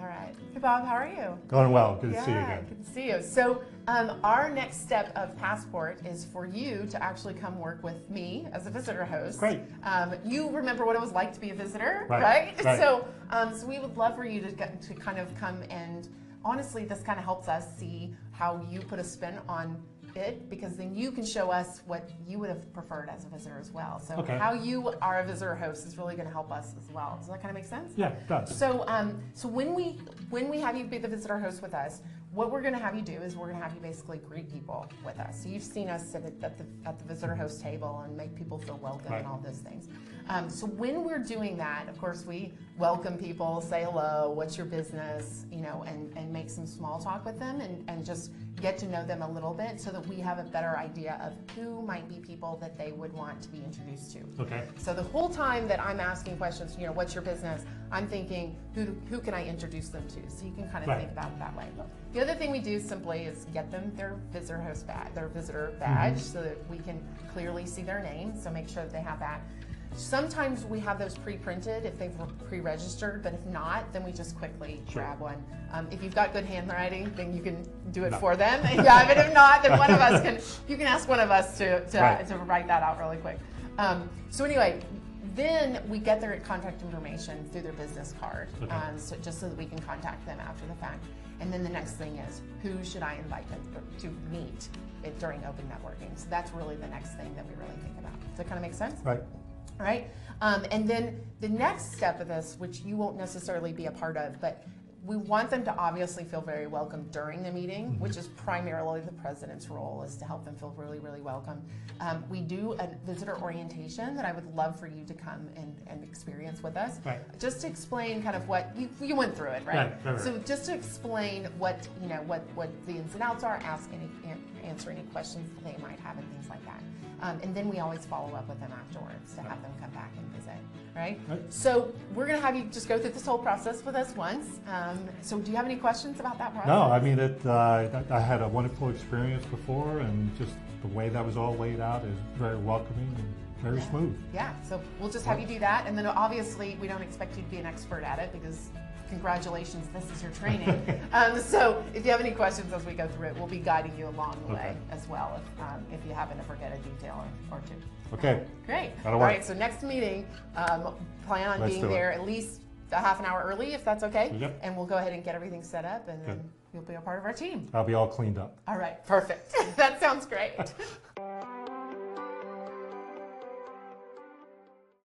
right. Hey, Bob, how are you? Going well. Good to see you again. Good to see you. So our next step of Passport is for you to actually come work with me as a visitor host. Great. You remember what it was like to be a visitor, right? So we would love for you to kind of come, and honestly, this kind of helps us see how you put a spin on it, because then you can show us what you would have preferred as a visitor as well. So how you are a visitor host is really going to help us as well. Does that kind of make sense? Yeah, it does. So so when we have you be the visitor host with us, what we're going to have you do is we're going to have you basically greet people with us. So you've seen us sit at the visitor host table and make people feel welcome and all those things. So when we're doing that, of course, we welcome people, say hello, what's your business, you know, and make some small talk with them and just get to know them a little bit so that we have a better idea of who might be people that they would want to be introduced to. Okay. So the whole time that I'm asking questions, you know, what's your business, I'm thinking, who can I introduce them to? So you can kind of think about it that way. The other thing we do simply is get them their visitor host badge, their visitor badge, so that we can clearly see their name. So make sure that they have that. Sometimes we have those pre-printed if they've pre-registered, but if not, then we just quickly grab one. If you've got good handwriting, then you can do it for them. Yeah, but if not, then one of us can. You can ask one of us to write that out really quick. So anyway, then we get their contact information through their business card, so just so that we can contact them after the fact. And then the next thing is, who should I invite them to meet during open networking? So that's really the next thing that we really think about. Does that kind of make sense? Right. All right, and then the next step of this, which you won't necessarily be a part of, but we want them to obviously feel very welcome during the meeting, which is primarily the president's role, is to help them feel really, really welcome. We do a visitor orientation that I would love for you to come and experience with us. Right. Just to explain kind of what you went through it, right? Right. So just to explain what what the ins and outs are, answer any questions that they might have and things like that. And then we always follow up with them afterwards to have them come back and visit, right? So we're going to have you just go through this whole process with us once. So do you have any questions about that process? No, I mean, I had a wonderful experience before, and just the way that was all laid out is very welcoming and very smooth. Yeah, so we'll just have you do that, and then obviously we don't expect you to be an expert at it, because congratulations, this is your training. So if you have any questions as we go through it, we'll be guiding you along the way as well, if you happen to forget a detail or two. Okay. Great. That'll work. work. All right, so next meeting, plan on being there at least a half an hour early, if that's okay. Yep. And we'll go ahead and get everything set up, and then you'll be a part of our team. I'll be all cleaned up. All right, perfect. That sounds great.